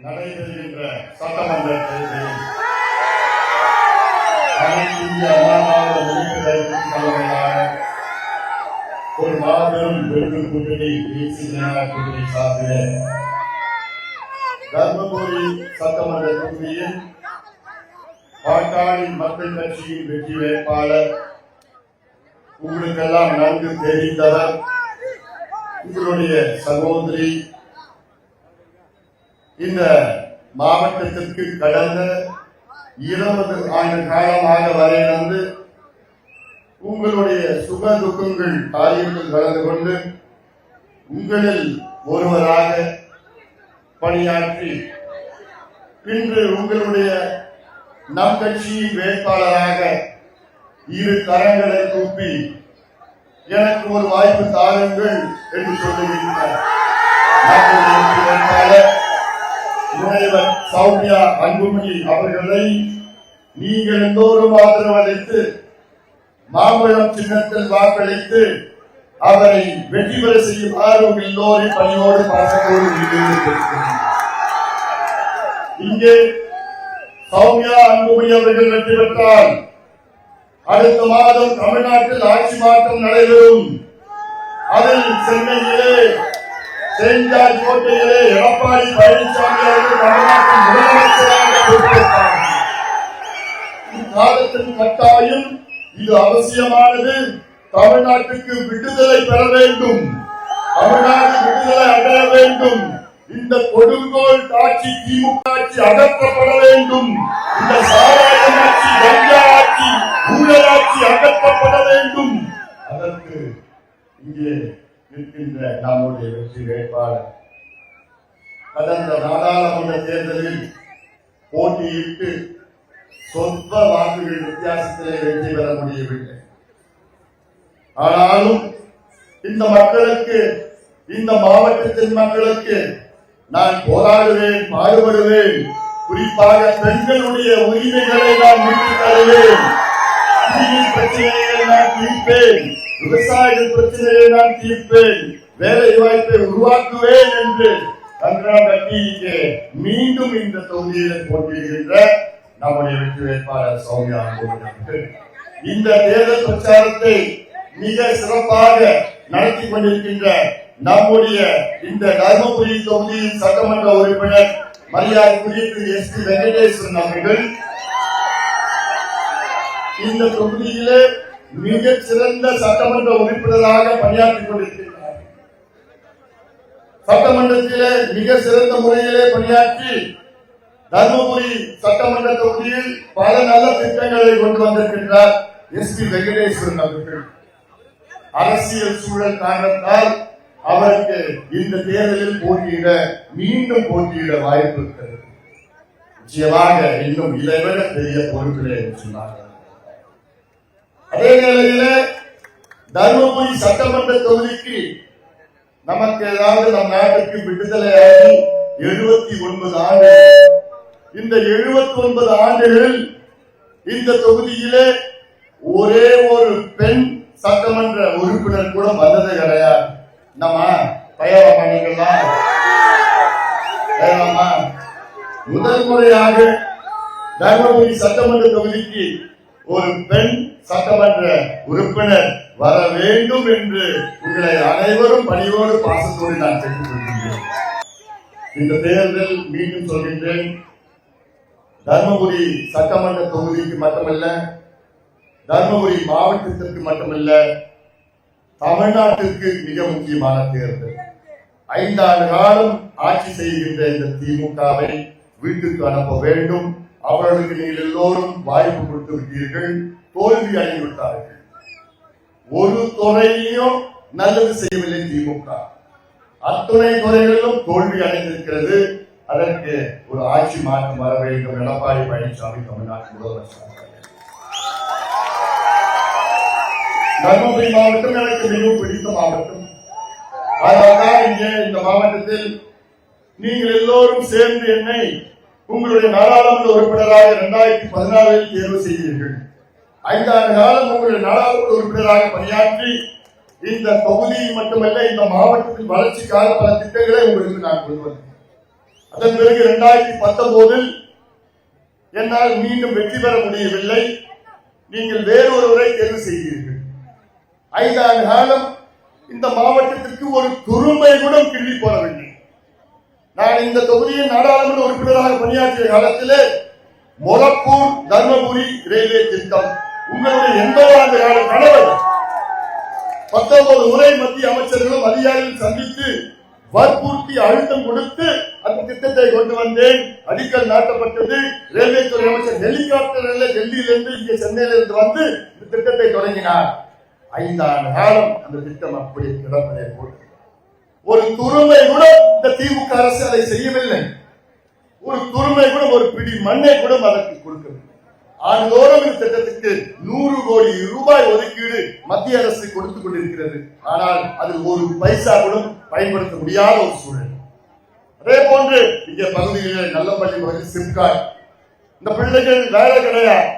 நடைபெறுகின்ற சட்டமன்ற தேர்தலில் அனைத்து இந்திய அண்ணா தலைமையிலான ஒரு மாபெரும் வெற்றி கூட்டணி தேசிய ஜனநாயக கூட்டணி சார்பில் தர்மபுரி சட்டமன்ற தொகுதியில் பாட்டாளி மக்கள் கட்சியின் வெற்றி வேட்பாளர் உங்களுக்கெல்லாம் நன்கு தெரிந்தவர் உங்களுடைய சகோதரி இந்த மாவட்டத்திற்கு கடந்த 20 ஆண்டு காலமாக வரையிலிருந்து உங்களுடைய சுக துக்கங்கள் காரியத்தில் கலந்து கொண்டு உங்களில் ஒருவராக பணியாற்றி இன்று உங்களுடைய நம் கட்சியின் வேட்பாளராக இரு கரங்களை கூப்பி எனக்கு ஒரு வாய்ப்பு தாருங்கள் என்று சொல்லுகின்றார். முனைவர் சௌமியா அன்புமணி அவர்களை நீங்கள் எல்லோரும் ஆதரவளித்து மாம்பழம் சின்னத்தில் வாக்களித்து அவரை வெற்றி பெற செய்யுமாறு எல்லோரும் பணியோடு பாசத்தோடு இங்கே சௌமியா அன்புமணி அவர்கள் வெற்றி பெற்றால் அடுத்த மாதம் தமிழ்நாட்டில் ஆட்சி மாற்றம் நடைபெறும். அதில் சென்னையிலே செஞ்சால் கோட்டையிலே எடப்பாடி பழனிசாமி அவர்கள் தமிழ்நாட்டின் முதலமைச்சராக பொறுப்பேற்றார். இக்காலத்தின் கட்டாயம் இது அவசியமானது. தமிழ்நாட்டுக்கு விடுதலை பெற வேண்டும், தமிழ்நாடு விடுதலை அடைய வேண்டும். இந்த கொடுங்கோல் ஆட்சி திமுக ஆட்சி அகற்றப்பட வேண்டும். இந்த சாராயம் ஆட்சி, கஞ்சா ஆட்சி, ஊழல் ஆட்சி அகற்றப்பட வேண்டும். அதற்கு இங்கே இருக்கின்ற நம்முடைய வெற்றி வேட்பாளர் கடந்த நாடாளுமன்ற தேர்தலில் போட்டியிட்டு சொற்ப வாக்குகள் வித்தியாசத்திலே வெற்றி பெற முடியவில்லை. ஆனாலும் இந்த மக்களுக்கு, இந்த மாவட்டத்தின் மக்களுக்கு நான் போராடுவேன், பாடுபடுவேன். குறிப்பாக பெண்களுடைய உரிமைகளை நான் மீட்டுத் தருவேன். பிரச்சனைகளை நான் தீர்ப்பேன், விவசாயிகள் பிரச்சனையை நான் தீர்ப்பேன், வேலை வாய்ப்பை உருவாக்குவேன் என்று கங்கணம் கட்டி மீண்டும் இந்த தொகுதியில் போட்டியிடுகின்ற நம்முடைய வெற்றி வேட்பாளர் சௌமியா அன்புமணி இந்த தேர்தல் பிரச்சாரத்தை மிக சிறப்பாக நடத்தி கொண்டிருக்கின்ற நம்முடைய இந்த தர்மபுரி தொகுதியின் சட்டமன்ற உறுப்பினர் மரியாதைக்குரிய எஸ்.பி. வெங்கடேஸ்வரன் அவர்கள் இந்த தொகுதியிலே மிகச் சிறந்த சட்டமன்ற உறுப்பினராக பணியாற்றிக் கொண்டிருக்கிறார். சட்டமன்றத்திலே மிக சிறந்த முறையிலே பணியாற்றி தர்மபுரி சட்டமன்ற தொகுதியில் பல நல்ல திட்டங்களை கொண்டு வந்திருக்கின்றார் எஸ்.பி. வெங்கடேஸ்வரன் அவர்கள். அரசியல் சூழல் காரணத்தால் அவருக்கு இந்த தேர்தலில் போட்டியிட, மீண்டும் போட்டியிட வாய்ப்பு இருக்கிறது. நிச்சயமாக இன்னும் இதைவிட பெரிய பொறுப்பிலே சொன்னார்கள். அதே நிலையில் தர்மபுரி சட்டமன்ற தொகுதிக்கு நமக்கு ஏதாவது நம் நாட்டுக்கு விடுதலையாகி 79 ஆண்டுகள். இந்த 79 ஆண்டுகளில் இந்த தொகுதியிலே ஒரே ஒரு பெண் சட்டமன்ற உறுப்பினர் கூட வந்தது கிடையாது. நம்ம முதல் முறையாக தர்மபுரி சட்டமன்ற தொகுதிக்கு ஒரு பெண் சட்டமன்ற உறுப்பினர் வர வேண்டும் என்று உங்களை அனைவரும் பணியோடு பாசத்தோடு நான் கேட்டுக் கொள்கின்றேன். இந்த தேர்தல் மீண்டும் சொல்கின்றேன், தர்மபுரி சட்டமன்ற தொகுதிக்கு மட்டுமல்ல, தர்மபுரி மாவட்டத்திற்கு மட்டுமல்ல, தமிழ்நாட்டிற்கு மிக முக்கியமான தேர்தல். 5 ஆண்டு காலம் ஆட்சி செய்கின்ற இந்த திமுகவை வீட்டுக்கு அனுப்ப வேண்டும். அவர்களுக்கு நீங்கள் எல்லோரும் வாய்ப்பு கொடுத்திருக்கிறீர்கள், தோல்வி அடைந்துவிட்டார்கள். ஒரு துறையிலும் நல்லது செய்யவில்லை திமுக, அத்துணை துறைகளிலும் தோல்வி அடைந்திருக்கிறது. அதற்கு ஒரு ஆட்சி மாற்றம் வர வேண்டும். எடப்பாடி பழனிசாமி தமிழ்நாட்டு முதலமைச்சர். தர்மபுரி மாவட்டம் எனக்கு மிகவும் பிடித்த மாவட்டம். அதனால்தான் இங்கே இந்த மாவட்டத்தில் நீங்கள் எல்லோரும் சேர்ந்து என்னை உங்களுடைய நாடாளுமன்ற உறுப்பினராக 2014 தேர்வு செய்தீர்கள். 5 ஆண்டு காலம் உங்களுடைய நாடாளுமன்ற உறுப்பினராக பணியாற்றி இந்த தொகுதி மட்டுமல்ல, இந்த மாவட்டத்தின் வளர்ச்சிக்காக பல திட்டங்களை உங்களுக்கு நான் கொண்டு வந்தேன். அதன் பிறகு 2019 என்னால் மீண்டும் வெற்றி பெற முடியவில்லை. நீங்கள் வேறொருவரை தேர்வு செய்தீர்கள். 5 ஆண்டு காலம் இந்த மாவட்டத்திற்கு ஒரு துரும்பை கூட கிள்ளி போடவில்லை. நான் இந்த தொகுதியின் நாடாளுமன்ற உறுப்பினராக பணியாற்றிய காலத்திலே மொரப்பூர் தர்மபுரி ரயில்வே திட்டம் உங்களுடைய 80 ஆண்டு கால கனவு. 19 முறை மத்திய அமைச்சர்களும் அதிகாரிகளும் சந்தித்து வற்புறுத்தி அழுத்தம் கொடுத்து அந்த திட்டத்தை கொண்டு வந்தேன். அடிக்கல் நாட்டப்பட்டது. ரயில்வே துறை அமைச்சர் ஹெலிகாப்டரில் டெல்லியிலிருந்து இங்கே சென்னையிலிருந்து வந்து இந்த திட்டத்தை தொடங்கினார். 5 ஆண்டு காலம் அந்த திட்டம் அப்படி கிடப்பதை போட்டு ஒரு துருமை கூட இந்த திமுக அரசு அதை செய்யவில்லை. ஒரு துருமை கூட, ஒரு பிடி மண்ணை கூட அதற்கு கொடுக்கவில்லை. ஆண்டுதோறும் இந்த திட்டத்துக்கு 100 கோடி ரூபாய் ஒதுக்கீடு மத்திய அரசு கொடுத்துக் கொண்டிருக்கிறது. ஆனால் அதில் ஒரு பைசா கூட பயன்படுத்த முடியாத ஒரு சூழல். அதே போன்று இங்கே பகுதியிலே நல்லம்பள்ளி பகுதி சிப்காட், இந்த பிள்ளைகள் வேலை கிடையாது.